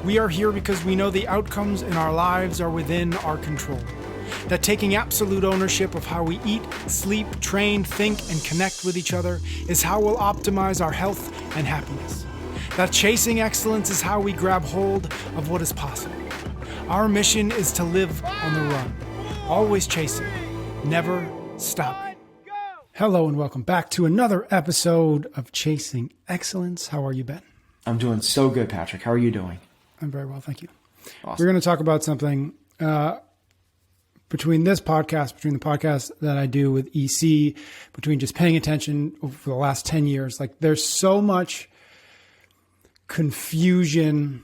We are here because we know the outcomes in our lives are within our control. That taking absolute ownership of how we eat, sleep, train, think, and connect with each other is how we'll optimize our health and happiness. That chasing excellence is how we grab hold of what is possible. Our mission is to live on the run, always chasing, never stopping. Hello and welcome back to another episode of Chasing Excellence. How are you, Ben? I'm doing so good, Patrick. How are you doing? I'm very well, thank you. Awesome. We're going to talk about something between the podcast that I do with EC, between just paying attention for the last 10 years. Like, there's so much confusion,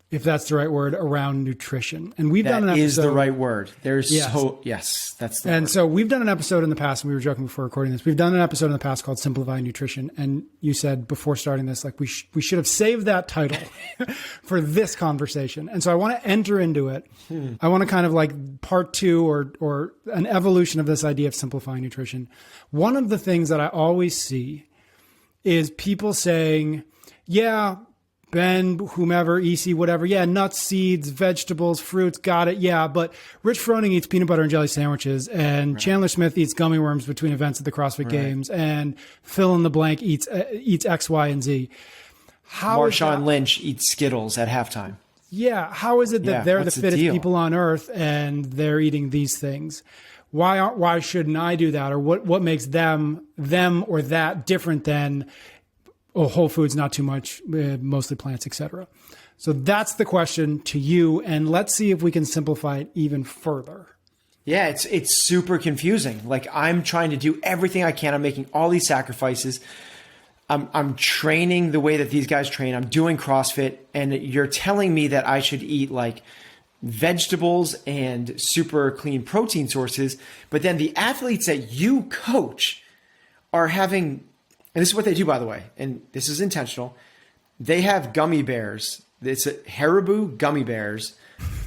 if that's the right word, around nutrition. And we've done an episode. That is the right word. Yes, that's the word. And so we've done an episode in the past, and we were joking before recording this. We've done an episode in the past called Simplify Nutrition. And you said before starting this, like, we should have saved that title for this conversation. And so I want to enter into it. I want to kind of like part two or an evolution of this idea of simplifying nutrition. One of the things that I always see is people saying, yeah, Ben, whomever, EC, whatever. Yeah, nuts, seeds, vegetables, fruits, got it. Yeah, but Rich Froning eats peanut butter and jelly sandwiches, and Chandler Smith eats gummy worms between events at the CrossFit Games, and fill in the blank eats X, Y, and Z. Marshawn Lynch eats Skittles at halftime. Yeah, how is it that they're the fittest people on earth and they're eating these things? Why shouldn't I do that? Or what makes them or that different than whole foods, not too much, mostly plants, etc. So that's the question to you, and let's see if we can simplify it even further. Yeah, it's super confusing. Like, I'm trying to do everything I can. I'm making all these sacrifices. I'm training the way that these guys train. I'm doing CrossFit, and you're telling me that I should eat like vegetables and super clean protein sources, but then the athletes that you coach are having, and this is what they do, by the way, and this is intentional. They have gummy bears. It's Haribo gummy bears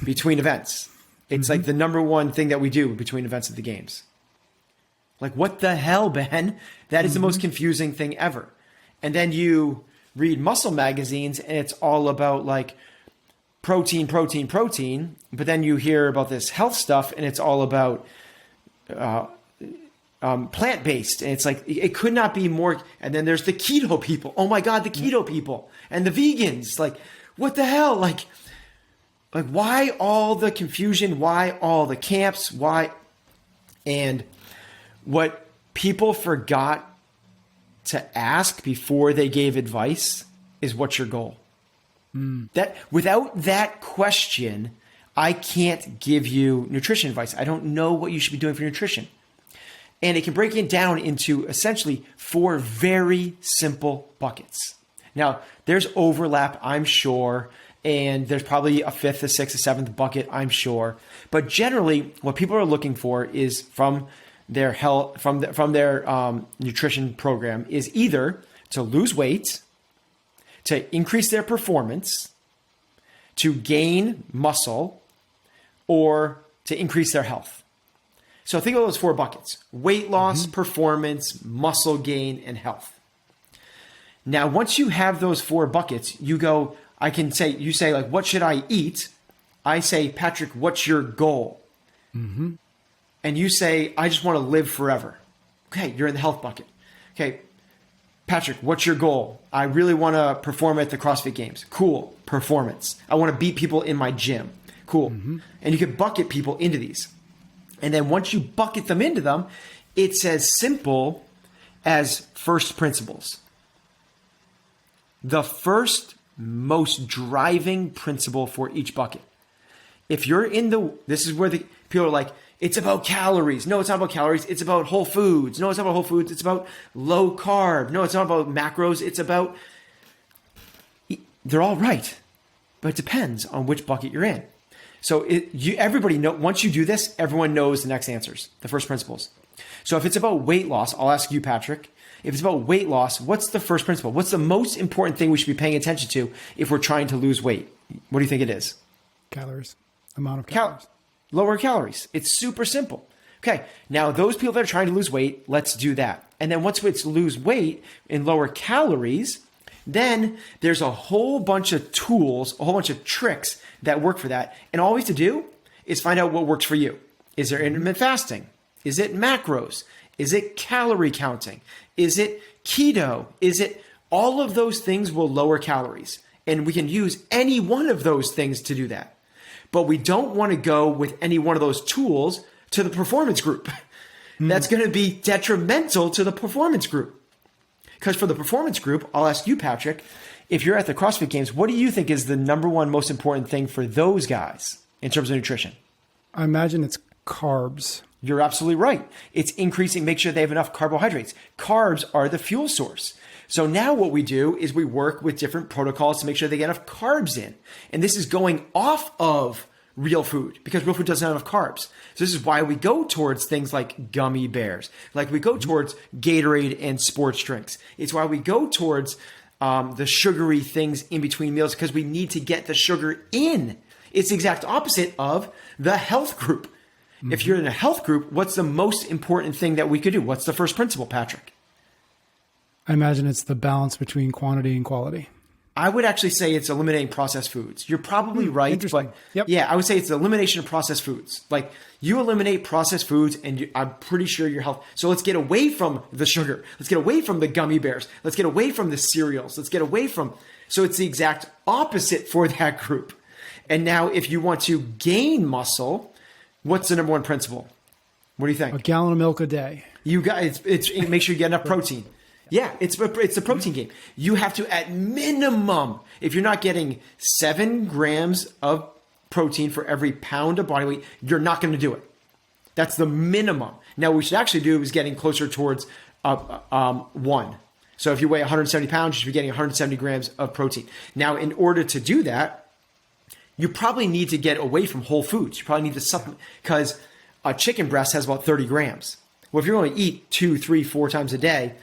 between events. It's like the number one thing that we do between events at the games. Like, what the hell, Ben? That is the most confusing thing ever. And then you read muscle magazines, and it's all about like protein. But then you hear about this health stuff, and it's all about plant-based, and it's like, it could not be more. And then there's the keto people. Oh my God, the keto people and the vegans. Like, what the hell? Like why all the confusion? Why all the camps? Why? And what people forgot to ask before they gave advice is, what's your goal? That without that question, I can't give you nutrition advice. I don't know what you should be doing for nutrition. And it can break it down into essentially 4 very simple buckets. Now, there's overlap, I'm sure, and there's probably a 5th, a 6th, a 7th bucket, I'm sure. But generally, what people are looking for is from their health, from their nutrition program, is either to lose weight, to increase their performance, to gain muscle, or to increase their health. So think of those 4 buckets: weight loss, performance, muscle gain, and health. Now, once you have those 4 buckets, you say like, what should I eat? I say, Patrick, what's your goal? And you say, I just want to live forever. Okay, you're in the health bucket. Okay, Patrick, what's your goal? I really want to perform at the CrossFit Games. Cool, performance. I want to beat people in my gym. Cool. And you can bucket people into these. And then once you bucket them into them, it's as simple as first principles. The first most driving principle for each bucket. If you're this is where the people are like, it's about calories. No, it's not about calories. It's about whole foods. No, it's not about whole foods. It's about low carb. No, it's not about macros. It's about, they're all right, but it depends on which bucket you're in. So everybody know, once you do this, everyone knows the next answers, the first principles. So if it's about weight loss, I'll ask you, Patrick, if it's about weight loss, what's the first principle? What's the most important thing we should be paying attention to if we're trying to lose weight? What do you think it is? Calories, amount of calories. Lower calories. It's super simple. Okay, now those people that are trying to lose weight, let's do that. And then once we lose weight and lower calories, Then there's a whole bunch of tools, a whole bunch of tricks that work for that. And all we have to do is find out what works for you. Is there intermittent fasting? Is it macros? Is it calorie counting? Is it keto? Is it all of those things will lower calories? And we can use any one of those things to do that. But we don't want to go with any one of those tools to the performance group. That's going to be detrimental to the performance group. Because for the performance group, I'll ask you, Patrick, if you're at the CrossFit Games, what do you think is the number one most important thing for those guys in terms of nutrition? I imagine it's carbs. You're absolutely right. It's increasing, make sure they have enough carbohydrates. Carbs are the fuel source. So now what we do is we work with different protocols to make sure they get enough carbs in. And this is going off of real food because real food doesn't have enough carbs. So this is why we go towards things like gummy bears, like we go towards Gatorade and sports drinks. It's why we go towards the sugary things in between meals because we need to get the sugar in. It's the exact opposite of the health group. If you're in a health group, what's the most important thing that we could do? What's the first principle, Patrick? I imagine it's the balance between quantity and quality. I would actually say it's eliminating processed foods. You're probably right, but yeah, I would say it's the elimination of processed foods. Like you eliminate processed foods and I'm pretty sure your health. So let's get away from the sugar. Let's get away from the gummy bears. Let's get away from the cereals. Let's get away from, so it's the exact opposite for that group. And now if you want to gain muscle, what's the number one principle? What do you think? A gallon of milk a day. You got it's make sure you get enough protein. Yeah, it's the protein game. You have to, at minimum, if you're not getting 7 grams of protein for every pound of body weight, you're not going to do it. That's the minimum. Now, what we should actually do is getting closer towards 1. So if you weigh 170 pounds, you should be getting 170 grams of protein. Now, in order to do that, you probably need to get away from whole foods. You probably need to supplement because a chicken breast has about 30 grams. Well, if you're going to eat 2, 3, 4 times a day,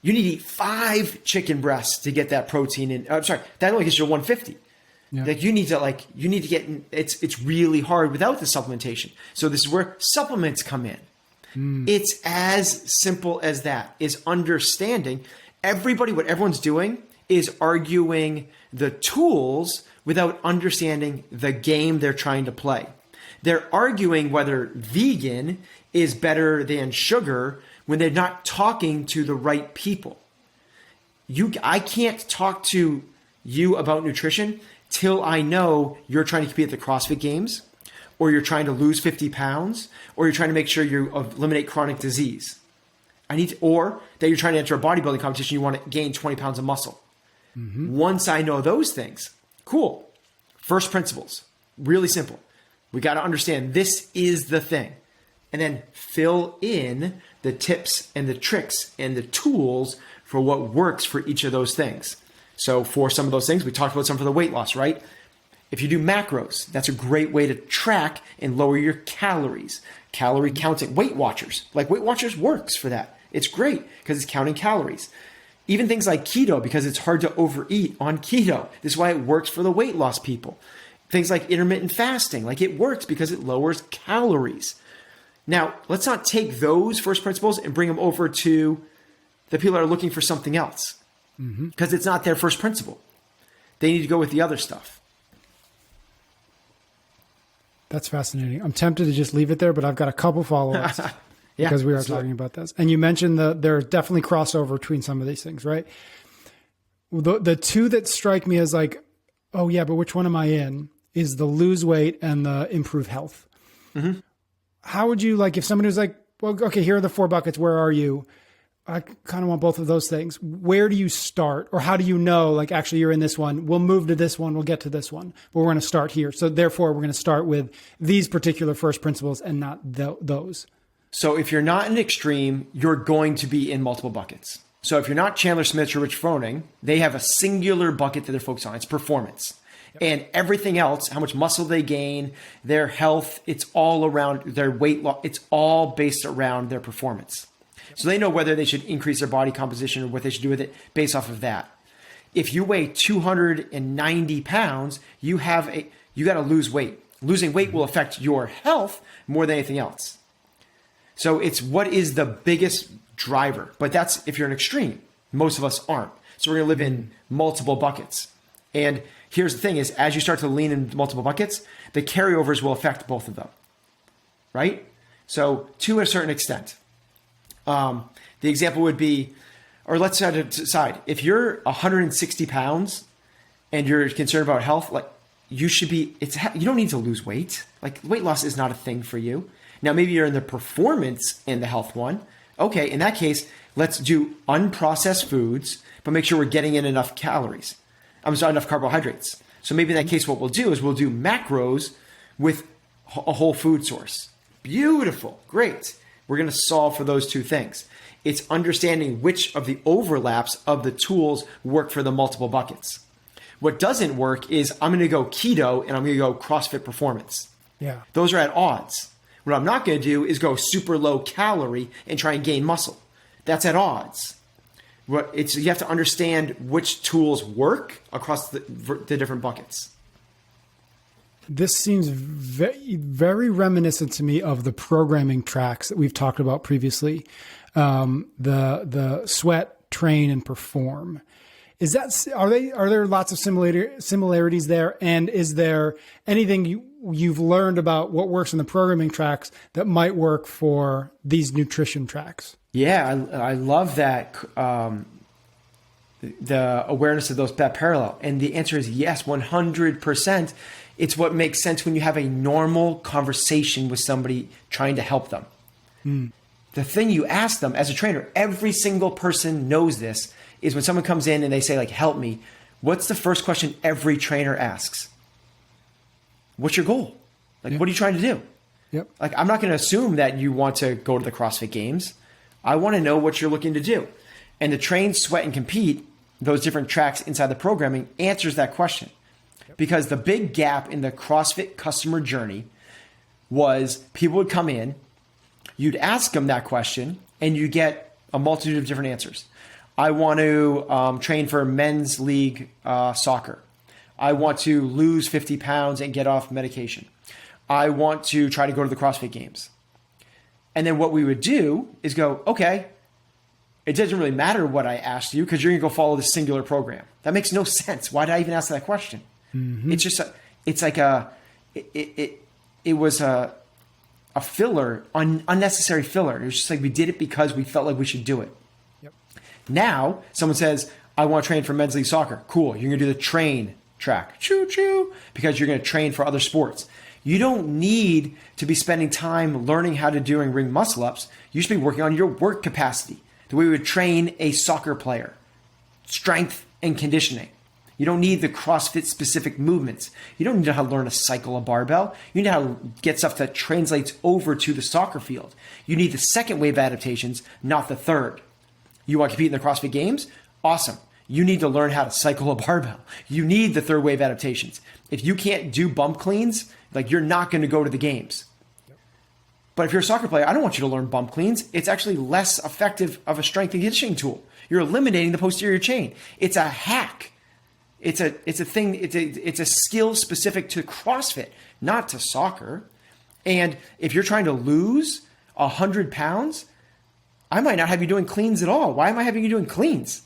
you need to eat 5 chicken breasts to get that protein in. I'm sorry, that only gets you 150. Yeah. Like you need to get. It's really hard without the supplementation. So this is where supplements come in. It's as simple as that. Is understanding what everyone's doing is arguing the tools without understanding the game they're trying to play. They're arguing whether vegan is better than sugar when they're not talking to the right people. I can't talk to you about nutrition till I know you're trying to compete at the CrossFit Games, or you're trying to lose 50 pounds, or you're trying to make sure you eliminate chronic disease. Or that you're trying to enter a bodybuilding competition, you want to gain 20 pounds of muscle. Once I know those things, cool. First principles, really simple. We got to understand this is the thing. And then fill in the tips and the tricks and the tools for what works for each of those things. So for some of those things, we talked about some for the weight loss, right? If you do macros, that's a great way to track and lower your calories. Calorie counting, Weight Watchers. Like Weight Watchers works for that. It's great because it's counting calories. Even things like keto, because it's hard to overeat on keto. This is why it works for the weight loss people. Things like intermittent fasting, like it works because it lowers calories. Now, let's not take those first principles and bring them over to the people that are looking for something else because it's not their first principle. They need to go with the other stuff. That's fascinating. I'm tempted to just leave it there, but I've got a couple follow-ups because we are talking about this. And you mentioned there's definitely crossover between some of these things, right? The two that strike me as like, oh yeah, but which one am I in? Is the lose weight and the improve health. How would you, like, if somebody was like, well, okay, here are the 4 buckets. Where are you? I kind of want both of those things. Where do you start? Or how do you know, like, actually you're in this one. We'll move to this one. We'll get to this one. But we're going to start here. So therefore, we're going to start with these particular first principles and not those. So if you're not an extreme, you're going to be in multiple buckets. So if you're not Chandler Smith or Rich Froning, they have a singular bucket that they're focused on. It's performance. And everything else, how much muscle they gain, their health, it's all around their weight loss. It's all based around their performance. So they know whether they should increase their body composition or what they should do with it based off of that. If you weigh 290 pounds, you got to lose weight. Losing weight will affect your health more than anything else. So it's what is the biggest driver. But that's if you're an extreme. Most of us aren't. So we're going to live in multiple buckets. And here's the thing is, as you start to lean in multiple buckets, the carryovers will affect both of them, right? So to a certain extent, the example would be, or let's set it aside, if you're 160 pounds and you're concerned about health, like you should be, you don't need to lose weight. Like weight loss is not a thing for you. Now, maybe you're in the performance and the health one. Okay, in that case, let's do unprocessed foods, but make sure we're getting in enough calories. Enough carbohydrates. So maybe in that case, what we'll do is we'll do macros with a whole food source. Beautiful, great. We're going to solve for those two things. It's understanding which of the overlaps of the tools work for the multiple buckets. What doesn't work is I'm going to go keto and I'm going to go CrossFit performance. Yeah. Those are at odds. What I'm not going to do is go super low calorie and try and gain muscle. That's at odds. You have to understand which tools work across the different buckets. This seems very reminiscent to me of the programming tracks that we've talked about previously. The sweat, train, and perform. Are there lots of similarities there? And is there anything you've learned about what works in the programming tracks that might work for these nutrition tracks? Yeah, I love that, the awareness of that parallel. And the answer is yes, 100%. It's what makes sense when you have a normal conversation with somebody trying to help them. The thing you ask them as a trainer, every single person knows this, is when someone comes in and they say, like, help me, what's the first question every trainer asks? What's your goal? Like, what are you trying to do? Yep. Like, I'm not going to assume that you want to go to the CrossFit Games. I want to know what you're looking to do. And the train, sweat, and compete, those different tracks inside the programming, answers that question. Yep. Because the big gap in the CrossFit customer journey was people would come in, you'd ask them that question, and you get a multitude of different answers. I want to train for men's league soccer. I want to lose 50 pounds and get off medication. I want to try to go to the CrossFit Games. And then what we would do is go, okay, it doesn't really matter what I asked you because you're going to go follow this singular program. That makes no sense. Why did I even ask that question? Mm-hmm. It was a filler, unnecessary filler. It was just like we did it because we felt like we should do it. Yep. Now, someone says, I want to train for men's league soccer. Cool. You're going to do the train track. Choo-choo. Because you're going to train for other sports. You don't need to be spending time learning how to do ring muscle ups. You should be working on your work capacity. The way we would train a soccer player. Strength and conditioning. You don't need the CrossFit specific movements. You don't need to know how to learn to cycle a barbell. You need how to get stuff that translates over to the soccer field. You need the second wave adaptations, not the third. You want to compete in the CrossFit Games? Awesome. You need to learn how to cycle a barbell. You need the third wave adaptations. If you can't do bump cleans, like you're not going to go to the games. Yep. But if you're a soccer player, I don't want you to learn bump cleans. It's actually less effective of a strength and conditioning tool. You're eliminating the posterior chain. It's a hack. It's a thing. It's a skill specific to CrossFit, not to soccer. And if you're trying to lose 100 pounds, I might not have you doing cleans at all. Why am I having you doing cleans?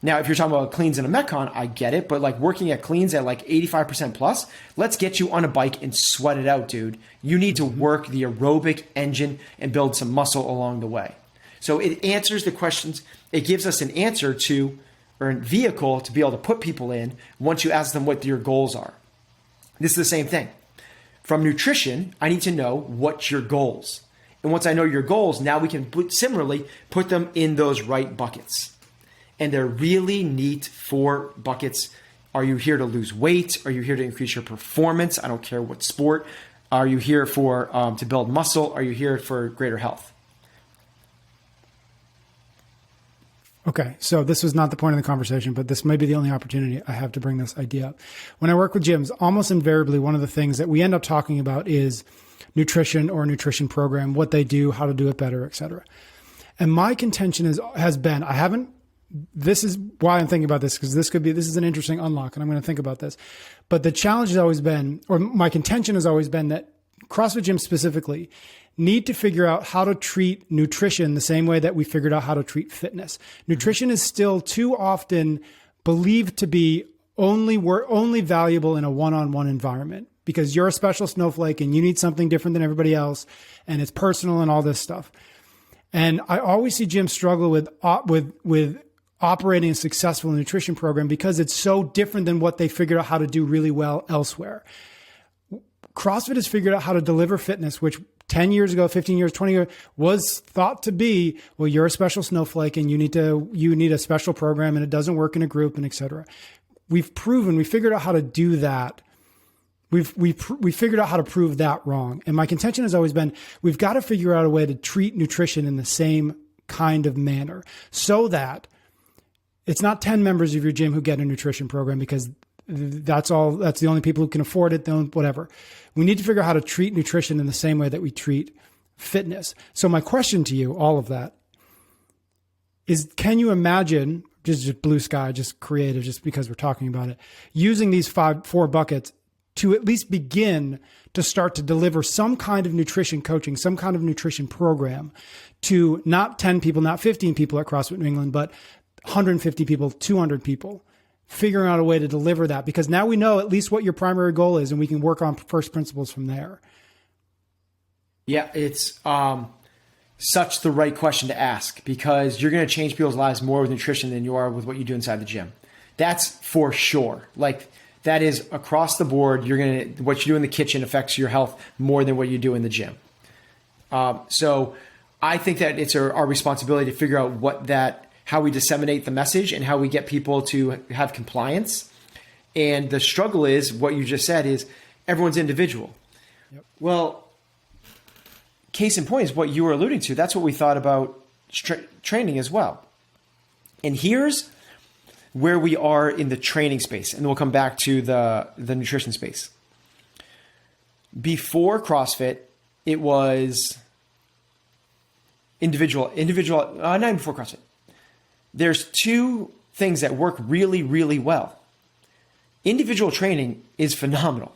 Now, if you're talking about cleans in a Metcon, I get it. But like working at cleans at like 85% plus, let's get you on a bike and sweat it out, dude. You need to work the aerobic engine and build some muscle along the way. So it answers the questions. It gives us an answer to, or a vehicle to be able to put people in once you ask them what your goals are. This is the same thing. From nutrition, I need to know what's your goals. And once I know your goals, now we can similarly put them in those right buckets. And they're really neat 4 buckets. Are you here to lose weight? Are you here to increase your performance? I don't care what sport. Are you here for to build muscle? Are you here for greater health? Okay, so this was not the point of the conversation, but this may be the only opportunity I have to bring this idea up. When I work with gyms, almost invariably, one of the things that we end up talking about is nutrition or a nutrition program, what they do, how to do it better, et cetera. And my contention has been, this is why I'm thinking about this, because this is an interesting unlock, and I'm going to think about this. But the challenge has always been, or my contention has always been that CrossFit gyms specifically, need to figure out how to treat nutrition the same way that we figured out how to treat fitness. Nutrition is still too often believed to be only valuable in a one-on-one environment because you're a special snowflake and you need something different than everybody else, and it's personal and all this stuff. And I always see gyms struggle with operating a successful nutrition program because it's so different than what they figured out how to do really well elsewhere. CrossFit has figured out how to deliver fitness, which 10 years ago, 15 years, 20 years was thought to be, well, you're a special snowflake and you need a special program and it doesn't work in a group and et cetera. We figured out how to do that. We figured out how to prove that wrong. And my contention has always been, we've got to figure out a way to treat nutrition in the same kind of manner so that it's not 10 members of your gym who get a nutrition program because that's the only people who can afford it, whatever. We need to figure out how to treat nutrition in the same way that we treat fitness. So my question to you, all of that, is can you imagine, just blue sky, just creative, just because we're talking about it, using these four buckets to at least begin to start to deliver some kind of nutrition coaching, some kind of nutrition program to not 10 people, not 15 people at CrossFit New England, but 150 people, 200 people, figuring out a way to deliver that, because now we know at least what your primary goal is and we can work on first principles from there. Yeah, it's such the right question to ask, because you're going to change people's lives more with nutrition than you are with what you do inside the gym. That's for sure. Like, that is across the board. What you do in the kitchen affects your health more than what you do in the gym. So I think that it's our responsibility to figure out how we disseminate the message and how we get people to have compliance. And the struggle is what you just said is everyone's individual. Yep. Well, case in point is what you were alluding to. That's what we thought about training as well. And here's where we are in the training space. And then we'll come back to the nutrition space. Before CrossFit, it was individual, not even before CrossFit. There's two things that work really, really well. Individual training is phenomenal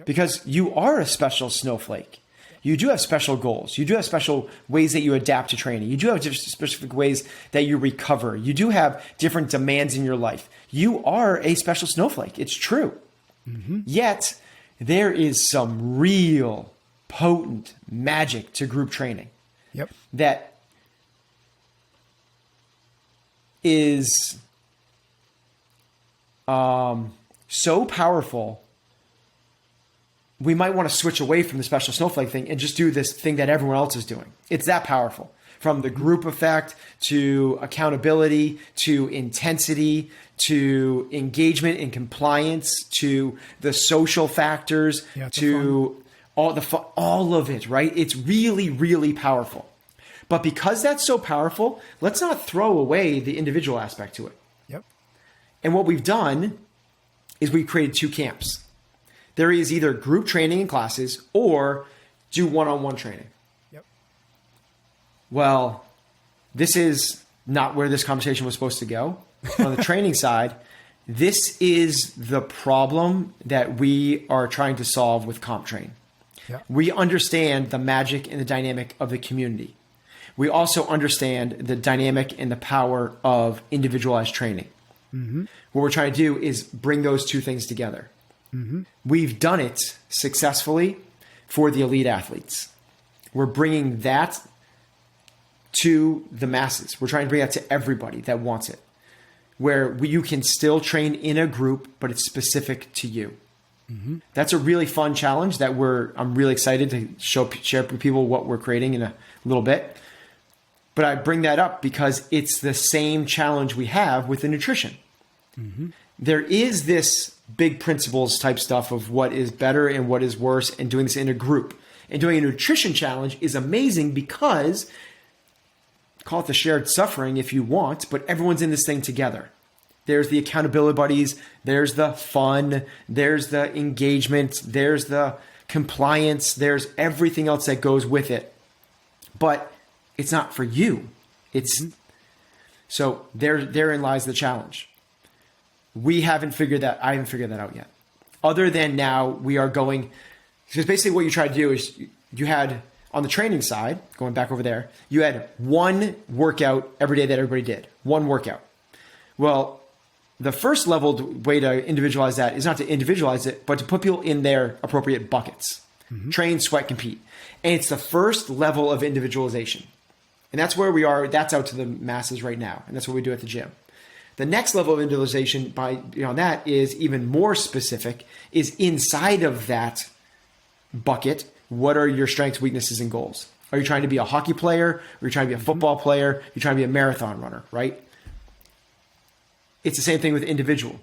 because you are a special snowflake. You do have special goals. You do have special ways that you adapt to training. You do have specific ways that you recover. You do have different demands in your life. You are a special snowflake. It's true. Mm-hmm. Yet there is some real potent magic to group training that is so powerful. We might want to switch away from the special snowflake thing and just do this thing that everyone else is doing. It's that powerful. From the group effect to accountability to intensity to engagement and compliance to the social factors to all of it, right? It's really, really powerful. But because that's so powerful, let's not throw away the individual aspect to it. Yep. And what we've done is we've created two camps. There is either group training in classes or do one-on-one training. Yep. Well, this is not where this conversation was supposed to go. On the training side, this is the problem that we are trying to solve with CompTrain. Yep. We understand the magic and the dynamic of the community. We also understand the dynamic and the power of individualized training. Mm-hmm. What we're trying to do is bring those two things together. Mm-hmm. We've done it successfully for the elite athletes. We're bringing that to the masses. We're trying to bring that to everybody that wants it, where you can still train in a group, but it's specific to you. Mm-hmm. That's a really fun challenge that I'm really excited to share with people what we're creating in a little bit. But I bring that up because it's the same challenge we have with the nutrition. Mm-hmm. There is this big principles type stuff of what is better and what is worse and doing this in a group. And doing a nutrition challenge is amazing because, call it the shared suffering if you want, but everyone's in this thing together. There's the accountability buddies, there's the fun, there's the engagement, there's the compliance, there's everything else that goes with it. But it's not for you. So therein lies the challenge. I haven't figured that out yet. Other than now we are going, because basically what you try to do is you had On the training side, going back over there, you had one workout every day that everybody did. One workout. Well, the first leveled way to individualize that is not to individualize it, but to put people in their appropriate buckets. Train, sweat, compete. And it's the first level of individualization. And that's where we are. That's out to the masses right now. And that's what we do at the gym. The next level of individualization beyond that is even more specific, is inside of that bucket. What are your strengths, weaknesses, and goals? Are you trying to be a hockey player? Or are you trying to be a football player? You're trying to be a marathon runner, right? It's the same thing with individual.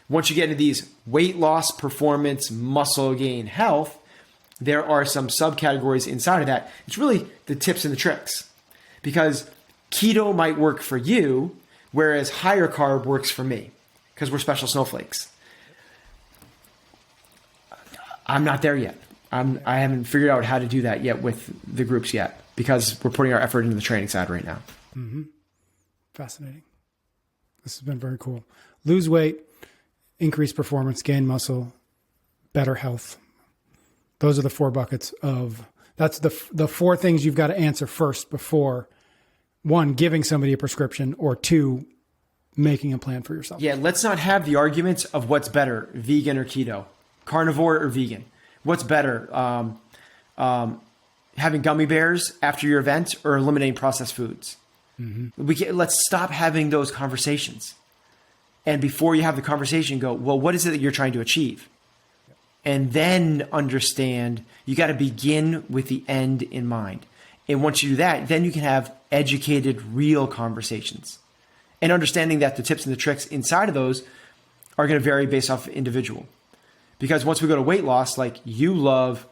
Once you get into these weight loss, performance, muscle gain, health, there are some subcategories inside of that. It's really the tips and the tricks. Because keto might work for you, whereas higher carb works for me, because we're special snowflakes. I'm not there yet. I haven't figured out how to do that yet with the groups yet, because we're putting our effort into the training side right now. Fascinating. This has been very cool. Lose weight, increase performance, gain muscle, better health. Those are the 4 buckets of, that's the 4 things you've got to answer first before, 1, giving somebody a prescription, or 2, making a plan for yourself. Yeah, let's not have the arguments of what's better, vegan or keto, carnivore or vegan. What's better, having gummy bears after your event or eliminating processed foods? Let's stop having those conversations. And before you have the conversation, go, well, what is it that you're trying to achieve? And then understand you got to begin with the end in mind. And once you do that, then you can have educated, real conversations. And understanding that the tips and the tricks inside of those are going to vary based off individual. Because once we go to weight loss, like you love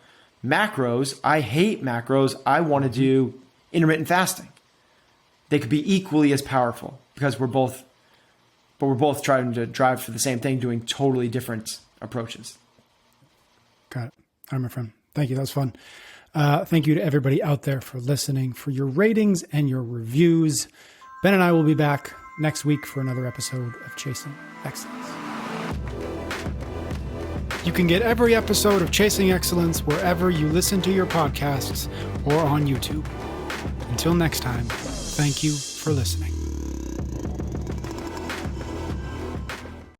macros, I hate macros, I want to do intermittent fasting. They could be equally as powerful because we're both trying to drive for the same thing, doing totally different approaches. Got it. All right, my friend. Thank you. That was fun. Thank you to everybody out there for listening, for your ratings and your reviews. Ben and I will be back next week for another episode of Chasing Excellence. You can get every episode of Chasing Excellence wherever you listen to your podcasts or on YouTube. Until next time, thank you for listening.